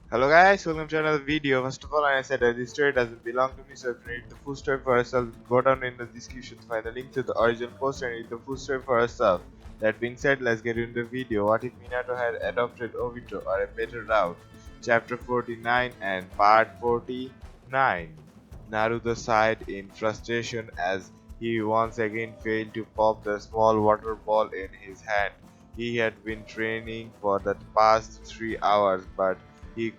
Hello guys, welcome to another video. First of all, I said that this story doesn't belong to me, so if you read the full story for yourself, go down in the description to find the link to the original post and read the full story for yourself. That being said, let's get into the video. What if Minato had adopted Obito or a better route? Chapter 49 and part 49. Naruto sighed in frustration as he once again failed to pop the small water ball in his hand. He had been training for the past 3 hours, but he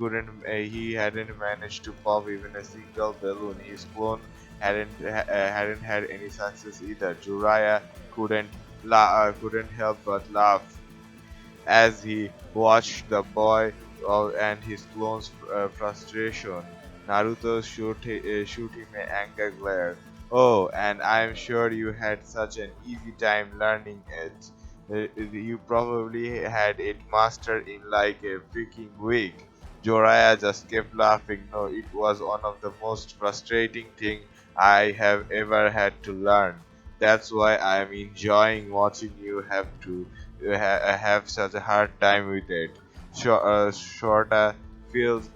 hadn't managed to pop even a single balloon. His clone hadn't had any success either. Jiraiya couldn't help but laugh as he watched the boy and his clone's frustration. Naruto shoot him an anger glare. Oh, and I'm sure you had such an easy time learning it. You probably had it mastered in like a freaking week. Joraya just kept laughing. No, it was one of the most frustrating thing I have ever had to learn. That's why I'm enjoying watching you have such a hard time with it. Sort of feels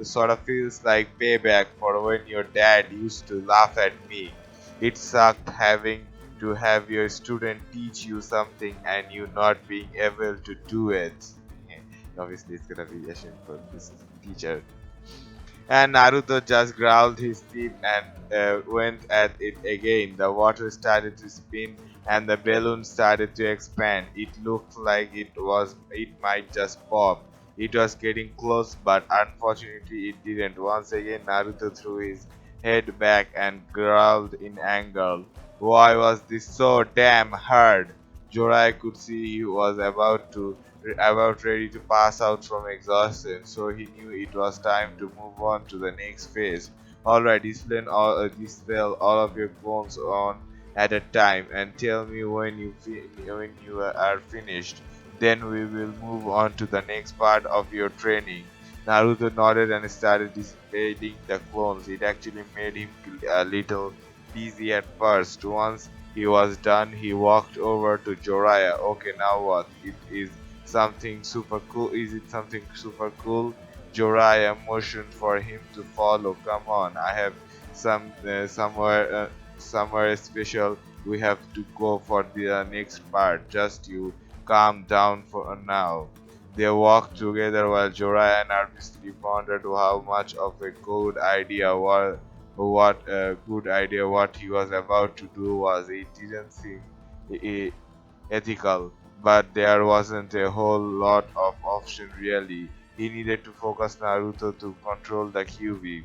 like payback for when your dad used to laugh at me. It sucked having to have your student teach you something and you not being able to do it. Obviously, it's gonna be a shame for this teacher. And Naruto just growled his teeth and went at it again. The water started to spin and the balloon started to expand. It looked like it might just pop. It was getting close, but unfortunately it didn't. Once again Naruto threw his head back and growled in anger. Why was this so damn hard? Jorai could see he was about ready to pass out from exhaustion, so he knew it was time to move on to the next phase. Alright, dispel all of your clones on at a time and tell me when you are finished. Then we will move on to the next part of your training. Naruto nodded and started dissipating the clones. It actually made him a little dizzy at first. Once he was done, he walked over to Joraiya. Okay, now what? Something super cool? Is it something super cool? Joraiya motioned for him to follow. Come on, I have somewhere special. We have to go for the next part. Just you calm down for now. They walked together while Joraiya nervously pondered how much of a good idea what he was about to do was. It didn't seem ethical, but there wasn't a whole lot of option really. He needed to focus Naruto to control the QB,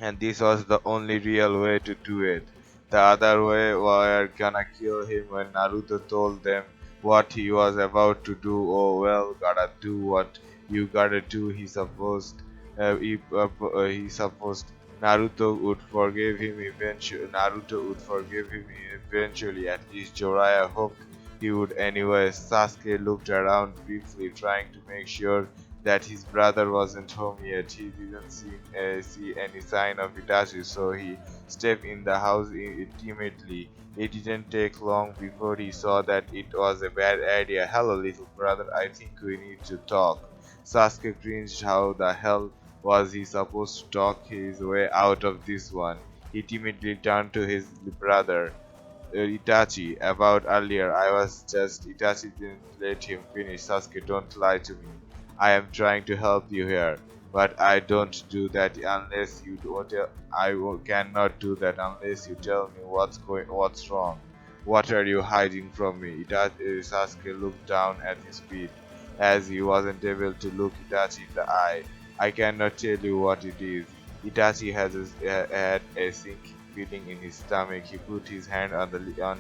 and this was the only real way to do it. The other way were gonna kill him when Naruto told them what he was about to do. Oh well, gotta do what you gotta do. He supposed Naruto would forgive him eventually. At least Jiraiya hoped he would anyway. Sasuke looked around briefly, trying to make sure that his brother wasn't home yet. He didn't see any sign of Itachi, so he stepped in the house timidly. It didn't take long before he saw that it was a bad idea. Hello, little brother, I think we need to talk. Sasuke cringed. How the hell was he supposed to talk his way out of this one? He timidly turned to his brother. Itachi, about earlier, I was just. Itachi didn't let him finish. Sasuke, don't lie to me. I am trying to help you here, but I don't do that unless you do tell. Cannot do that unless you tell me what's wrong. What are you hiding from me? Sasuke looked down at his feet, as he wasn't able to look Itachi in the eye. I cannot tell you what it is. Itachi had a sinking feeling in his stomach. He put his hand on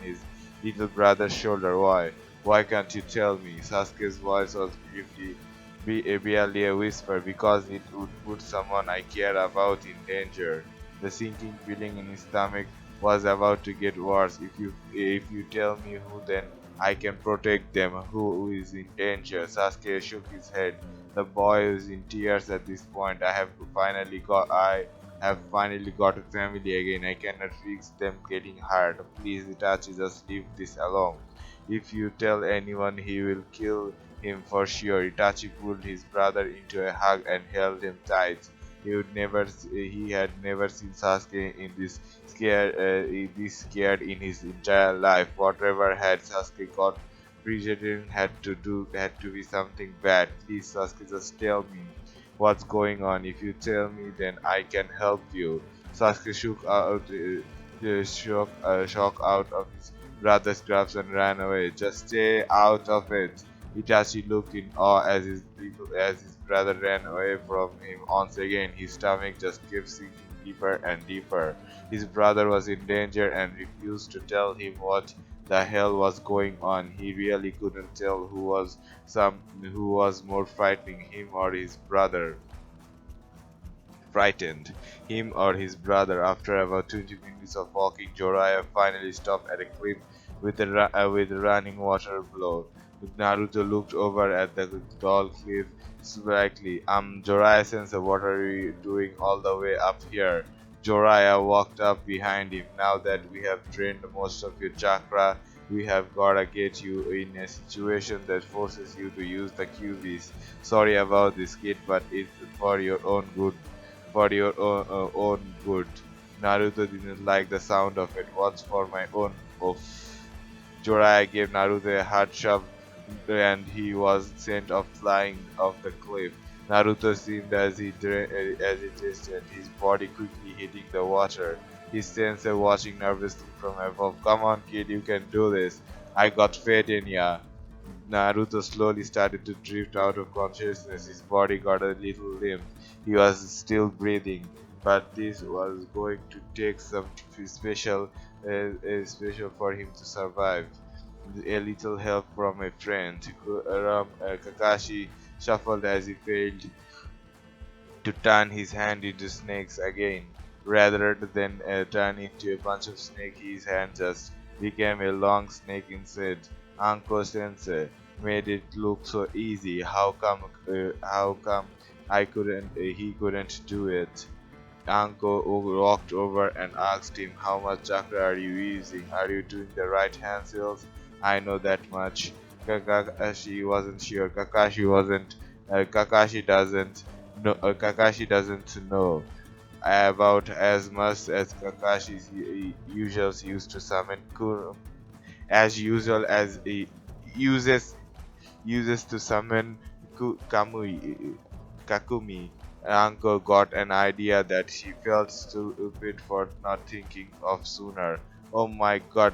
his little brother's shoulder. Why? Why can't you tell me? Sasuke's voice was barely a whisper, because it would put someone I care about in danger. The sinking feeling in his stomach was about to get worse. If you tell me who, then I can protect them. Who is in danger? Sasuke shook his head. The boy is in tears at this point. I have finally got a family again. I cannot risk them getting hurt. Please, Itachi, just leave this alone. If you tell anyone, he will kill him for sure. Itachi pulled his brother into a hug and held him tight. He had never seen Sasuke in this scared in his entire life. Whatever had Sasuke got Bridgerton had to be something bad. Please, Sasuke, just tell me what's going on. If you tell me, then I can help you. Sasuke shook out of his brother's grasp and ran away. Just stay out of it. Itachi looked in awe as his brother ran away from him. Once again, his stomach just kept sinking deeper and deeper. His brother was in danger and refused to tell him what the hell was going on. He really couldn't tell who was more frightening, him or his brother. Frightened, him or his brother. After about 20 minutes of walking, Jiraiya finally stopped at a cliff with running water below. Naruto looked over at the tall cliff slightly. Jiraiya-sensei, what are you doing all the way up here? Jiraiya walked up behind him. Now that we have drained most of your chakra, we have gotta get you in a situation that forces you to use the QBs. Sorry about this, kid, but it's for your own good. For your own good. Naruto didn't like the sound of it. What's for my own? Oof. Jiraiya gave Naruto a hard shove and he was sent off flying off the cliff. Naruto seemed as he twisted, his body quickly hitting the water. His sensei watching nervously from above. Come on, kid, you can do this. I got faith in ya. Naruto slowly started to drift out of consciousness. His body got a little limp. He was still breathing, but this was going to take some special for him to survive. A little help from a friend. Kakashi shuffled as he failed to turn his hand into snakes again. Rather than turn into a bunch of snakes, his hand just became a long snake instead. Anko Sensei made it look so easy. How come he couldn't do it? Anko walked over and asked him, how much chakra are you using? Are you doing the right hand seals? I know that much. Kakashi wasn't sure. Kakashi doesn't know about as much as Kakashi's usual used to summon as usual as he uses to summon Kakumi. Uncle got an idea that she felt stupid for not thinking of sooner. Oh my god,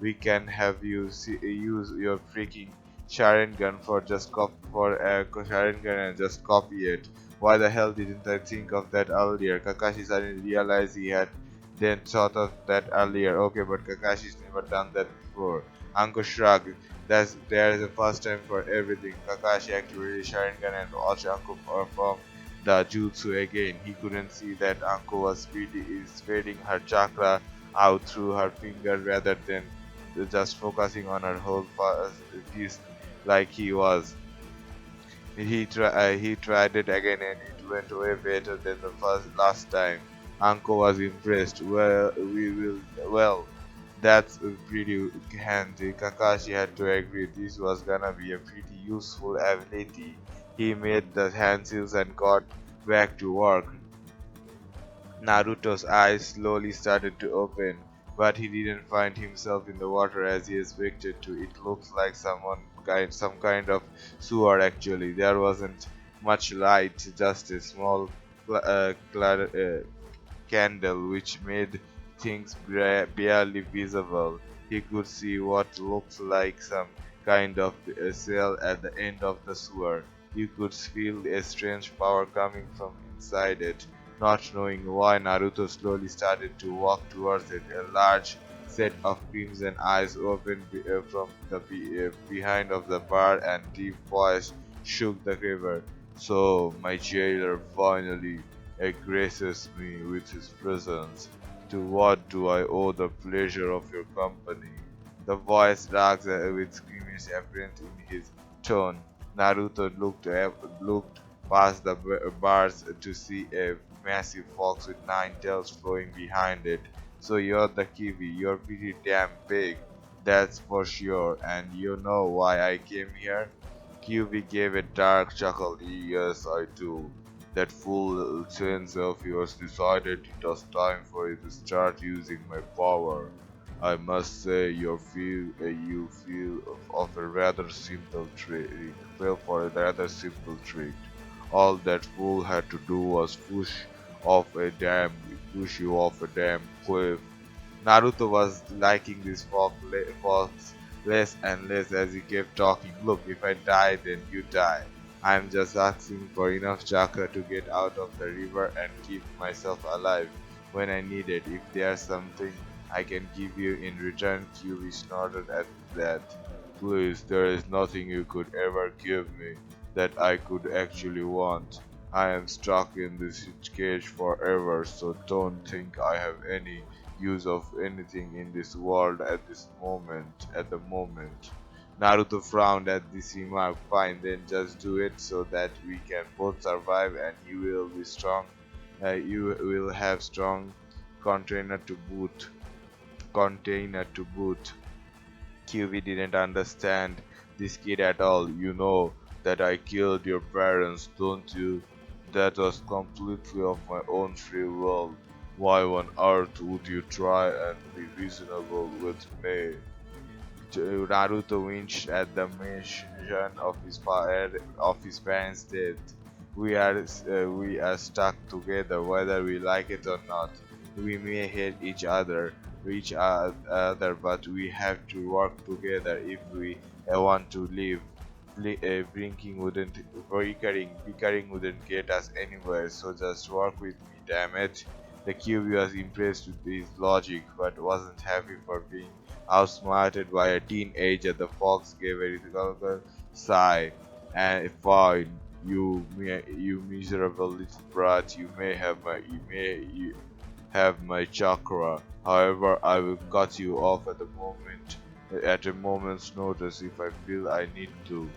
we can have you use your freaking Sharingan for a Sharingan and just copy it. Why the hell didn't I think of that earlier? Kakashi suddenly realized he had then thought of that earlier. Okay, but Kakashi's never done that before. Anko shrugged. There is a first time for everything. Kakashi activated Sharingan and watched Anko perform the jutsu again. He couldn't see that Anko was spreading her chakra out through her finger rather than just focusing on her whole fist like he was. He tried it again and it went way better than the last time. Anko was impressed. Well, that's pretty handy. Kakashi had to agree this was gonna be a pretty useful ability. He made the hand seals and got back to work. Naruto's eyes slowly started to open, but he didn't find himself in the water as he expected to. It looked like some kind of sewer actually. There wasn't much light, just a small candle which made things barely visible. He could see what looked like some kind of cell at the end of the sewer. You could feel a strange power coming from inside it. Not knowing why, Naruto slowly started to walk towards it. A large set of crimson eyes opened from the behind of the bar, and deep voice shook the river. So my jailer finally graces me with his presence. To what do I owe the pleasure of your company? The voice rags with squeamish apparent in his tone. Naruto looked past the bars to see a massive fox with 9 tails flowing behind it. So you're the kiwi, you're pretty damn big. That's for sure. And you know why I came here? QB gave a dark chuckle. Yes, I do. That fool little sense of yours decided it was time for you to start using my power. I must say you feel of a rather simple trick. Fell for a rather simple trick. All that fool had to do was push you off a damn cliff. Naruto was liking this fox less and less as he kept talking. Look, if I die, then you die. I'm just asking for enough chakra to get out of the river and keep myself alive when I need it. If there's something I can give you in return, Kyuubi snorted at that. Please, there is nothing you could ever give me that I could actually want. I am stuck in this cage forever, so don't think I have any use of anything in this world at the moment. Naruto frowned at this remark. Fine, then just do it so that we can both survive and you will be strong. You will have strong container to boot. Container to boot. QB didn't understand this kid at all. You know that I killed your parents, don't you? That was completely of my own free will. Why on earth would you try and be reasonable with me? Naruto winced at the mention of his parents' death. We are stuck together, whether we like it or not. We may hate each other, but we have to work together if we want to live. Blinking wouldn't, bickering wouldn't get us anywhere. So just work with me, damn it. The cube was impressed with his logic, but wasn't happy for being outsmarted by a teenager. The fox gave a rhythmical sigh. And fine, you miserable little brat, you have my chakra. However, I will cut you off at a moment's notice if I feel I need to.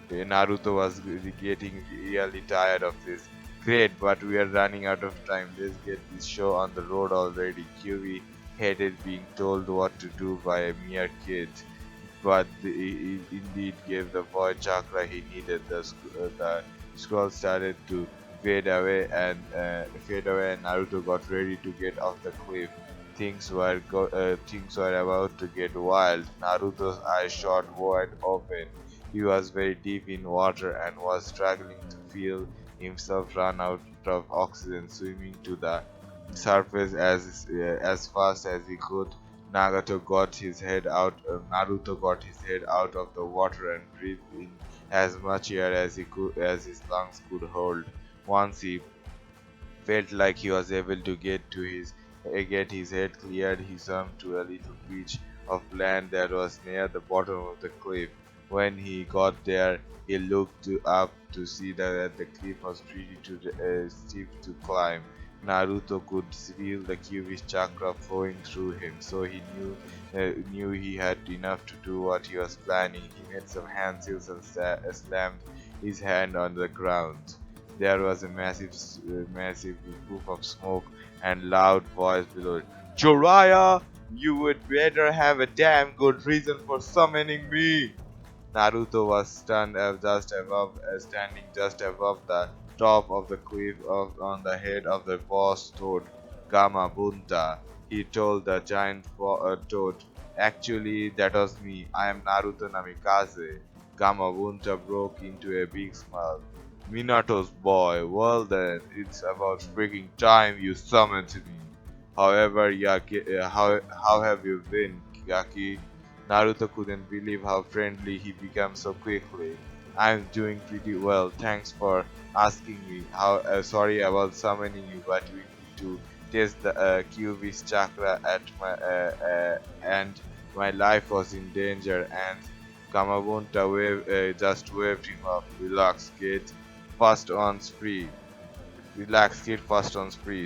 Naruto was getting really tired of this. Great, but we are running out of time. Let's get this show on the road already. QV hated being told what to do by a mere kid, but he indeed gave the boy chakra he needed. The scroll started to fade away, and Naruto got ready to get off the cliff. Things were about to get wild. Naruto's eyes shot wide open. He was very deep in water and was struggling to feel himself run out of oxygen, swimming to the surface as fast as he could. Naruto got his head out of the water and breathed in as much air as his lungs could hold. Once he felt like he was able to get his head cleared, he swam to a little beach of land that was near the bottom of the cliff. When he got there, he looked up to see that the cliff was pretty steep to climb. Naruto could feel the Kyuubi's chakra flowing through him, so he knew he had enough to do what he was planning. He made some hand seals and slammed his hand on the ground. There was a massive puff of smoke and loud voice below. Jiraiya, you would better have a damn good reason for summoning me. Naruto was standing just above the top of the cliff on the head of the boss toad, Gamabunta. He told the giant toad, "Actually, that was me. I am Naruto Namikaze." Gamabunta broke into a big smile. Minato's boy, well then, it's about freaking time you summoned me. However, how have you been, Yaki? Naruto couldn't believe how friendly he became so quickly. I'm doing pretty well, thanks for asking me. Sorry about summoning you, but we need to test the Kyuubi's chakra and my life was in danger. And Kamabunta just waved him off. Relax, kid, fast on spree.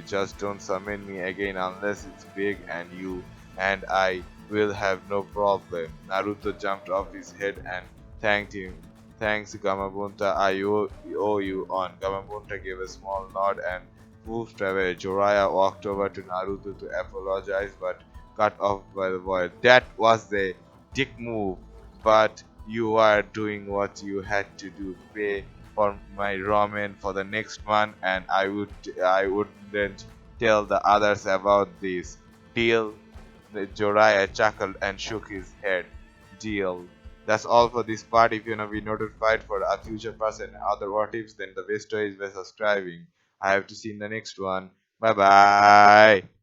Just don't summon me again unless it's big, and you and I will have no problem. Naruto jumped off his head and thanked him. Thanks, Gamabunta. I owe you on. Gamabunta gave a small nod and moved away. Jiraiya walked over to Naruto to apologize, but cut off by the boy. That was the dick move, but You are doing what you had to do. Pay for my ramen for the next one, and I wouldn't tell the others about this. Deal? Joraiya chuckled and shook his head. Deal. That's all for this part. If you want to be notified for a future person and other what ifs, then the best way is by subscribing. I have to see in the next one. Bye bye.